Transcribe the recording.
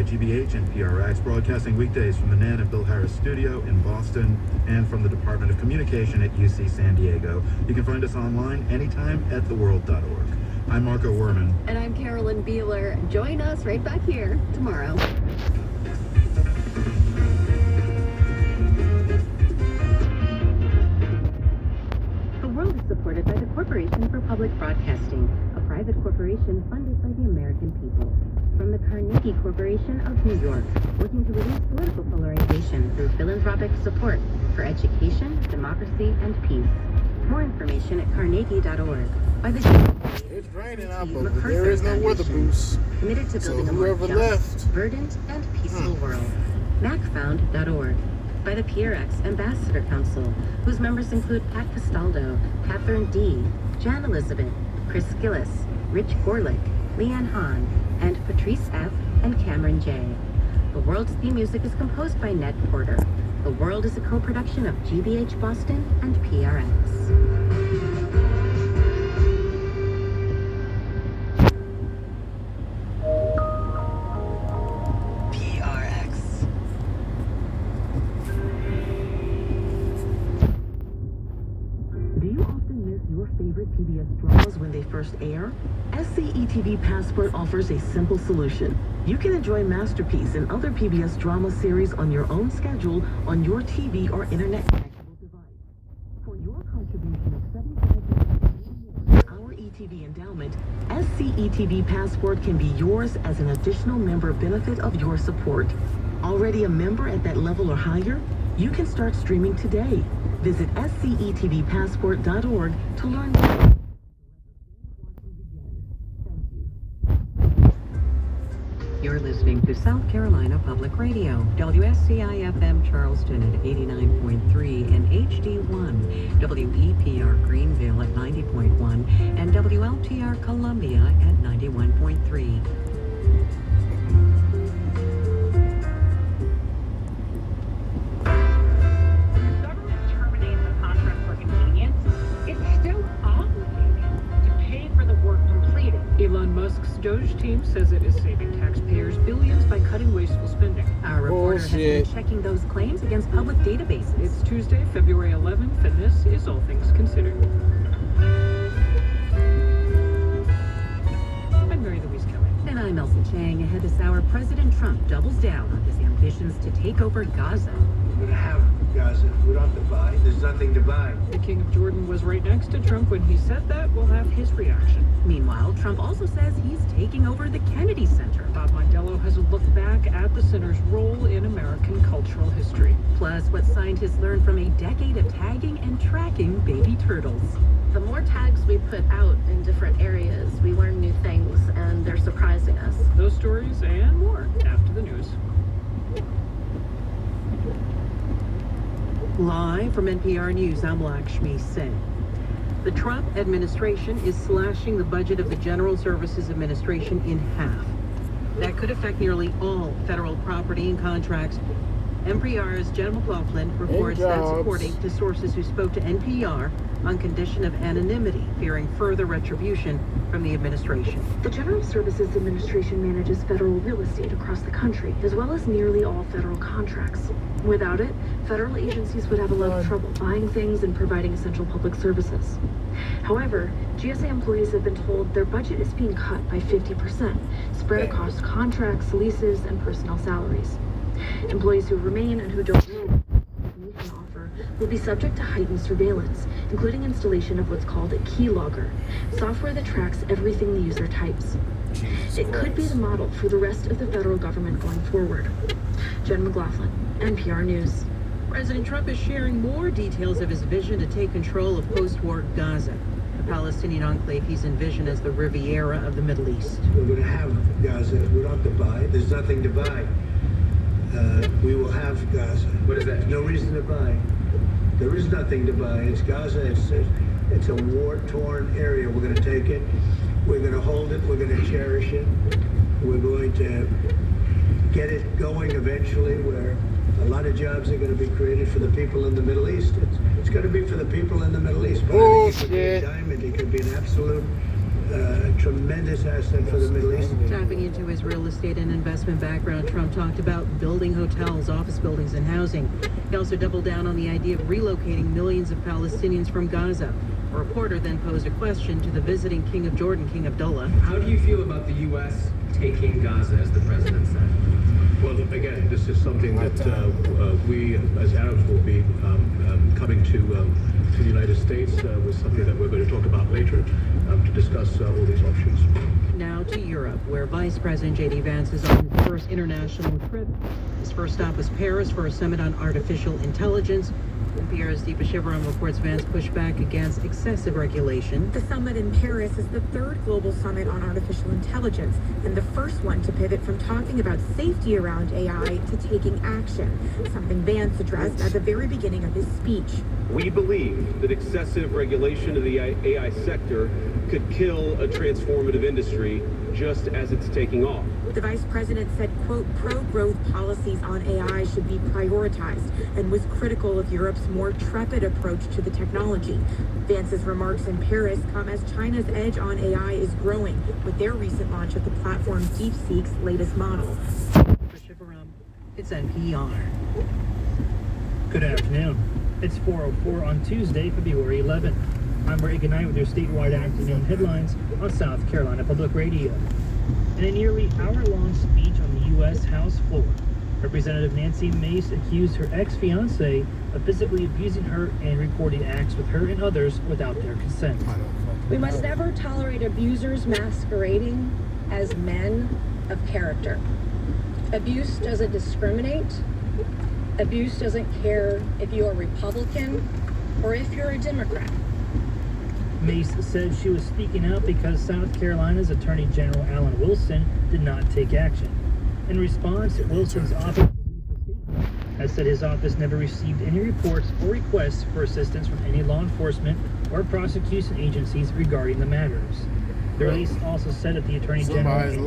by GBH and PRX, broadcasting weekdays from the Nan and Bill Harris studio in Boston and from the Department of Communication at UC San Diego. You can find us online anytime at theworld.org. I'm Marco Werman. And I'm Carolyn Beeler. Join us right back here tomorrow. The World is supported by the Corporation for Public Broadcasting, a private corporation funded by the American people. From the Carnegie Corporation of New York, working to reduce political polarization through philanthropic support for education, democracy, and peace. More information at carnegie.org. By the It's raining out, but there is no weather boost. Committed to building a more just, verdant, and peaceful world. MacFound.org. By the PRX Ambassador Council, whose members include Pat Castaldo, Catherine D., Jan Elizabeth, Chris Gillis, Rich Gorlick, Leanne Hahn, and Patrice F. and Cameron J. The World's theme music is composed by Ned Porter. The World is a co-production of GBH Boston and PRX. PBS dramas when they first air? SCETV Passport offers a simple solution. You can enjoy Masterpiece and other PBS drama series on your own schedule on your TV or internet connectable device. For your contribution of $75 our ETV endowment, SCETV Passport can be yours as an additional member benefit of your support. Already a member at that level or higher? You can start streaming today. Visit SCETVpassport.org to learn more. You're listening to South Carolina Public Radio, WSCI-FM Charleston at 89.3 and HD1, WEPR Greenville at 90.1, and WLTR Columbia at 91.3. Elon Musk's Doge team says it is saving taxpayers billions by cutting wasteful spending. Our reporter has been checking those claims against public databases. It's Tuesday, February 11th, and this is All Things Considered. I'm Mary Louise Kelly. And I'm Elsa Chang. Ahead this hour, President Trump doubles down on his ambitions to take over Gaza. We're going to have Gaza. We don't have to buy. There's nothing to buy. The King of Jordan was right next to Trump when he said that. We'll have his reaction. Meanwhile, Trump also says he's taking over the Kennedy Center. Bob Mondello has a look back at the center's role in American cultural history. Plus, what scientists learned from a decade of tagging and tracking baby turtles. The more tags we put out in different areas, we learn new things, and they're surprising us. Those stories and more after the news. Live from NPR News, I'm Lakshmi Singh. The Trump administration is slashing the budget of the General Services Administration in half. That could affect nearly all federal property and contracts. NPR's Jen McLaughlin reports that's according to sources who spoke to NPR on condition of anonymity, fearing further retribution from the administration. The General Services Administration manages federal real estate across the country, as well as nearly all federal contracts. Without it, federal agencies would have a lot of trouble buying things and providing essential public services. However, GSA employees have been told their budget is being cut by 50%, spread across contracts, leases, and personnel salaries. Employees who remain and who don't know what can offer will be subject to heightened surveillance, including installation of what's called a keylogger, software that tracks everything the user types. It could be the model for the rest of the federal government going forward. Jen McLaughlin, NPR News. President Trump is sharing more details of his vision to take control of post-war Gaza, the Palestinian enclave he's envisioned as the Riviera of the Middle East. We're going to have Gaza. We don't have to buy. There's nothing to buy. We will have Gaza. What is that? There's no reason to buy. There is nothing to buy. It's Gaza. It's a war-torn area. We're going to take it. We're going to hold it. We're going to cherish it. We're going to get it going eventually where a lot of jobs are going to be created for the people in the Middle East. It's going to be for the people in the Middle East. But I think it could be a diamond. It could be an absolute a tremendous asset for the Middle East. Tapping into his real estate and investment background, Trump talked about building hotels, office buildings, and housing. He also doubled down on the idea of relocating millions of Palestinians from Gaza. A reporter then posed a question to the visiting King of Jordan, King Abdullah. How do you feel about the U.S. taking Gaza, as the president said? Well, again, this is something that we, as Arabs, will be coming to the United States with something that we're going to talk about later to discuss all these options. Now to Europe, where Vice President J.D. Vance is on his first international trip. His first stop was Paris for a summit on artificial intelligence. NPR's Deepa Shivaram reports Vance pushed back against excessive regulation. The summit in Paris is the third global summit on artificial intelligence and the first one to pivot from talking about safety around AI to taking action, something Vance addressed at the very beginning of his speech. We believe that excessive regulation of the AI sector could kill a transformative industry just as it's taking off. The vice president said, quote, pro-growth policies on AI should be prioritized and was critical of Europe's more trepid approach to the technology. Vance's remarks in Paris come as China's edge on AI is growing with their recent launch of the platform DeepSeek's latest model. For Shivaram, it's NPR. Good afternoon. It's 4:04 on Tuesday, February 11th. I'm Reagan Knight with your statewide afternoon headlines on South Carolina Public Radio. In a nearly hour-long speech on the U.S. House floor, Representative Nancy Mace accused her ex-fiancé of physically abusing her and recording acts with her and others without their consent. We must never tolerate abusers masquerading as men of character. Abuse doesn't discriminate. Abuse doesn't care if you are Republican or if you're a Democrat. Mace said she was speaking out because South Carolina's Attorney General Alan Wilson did not take action. In response, Wilson's office has said his office never received any reports or requests for assistance from any law enforcement or prosecution agencies regarding the matters. The release also said that the Attorney General and members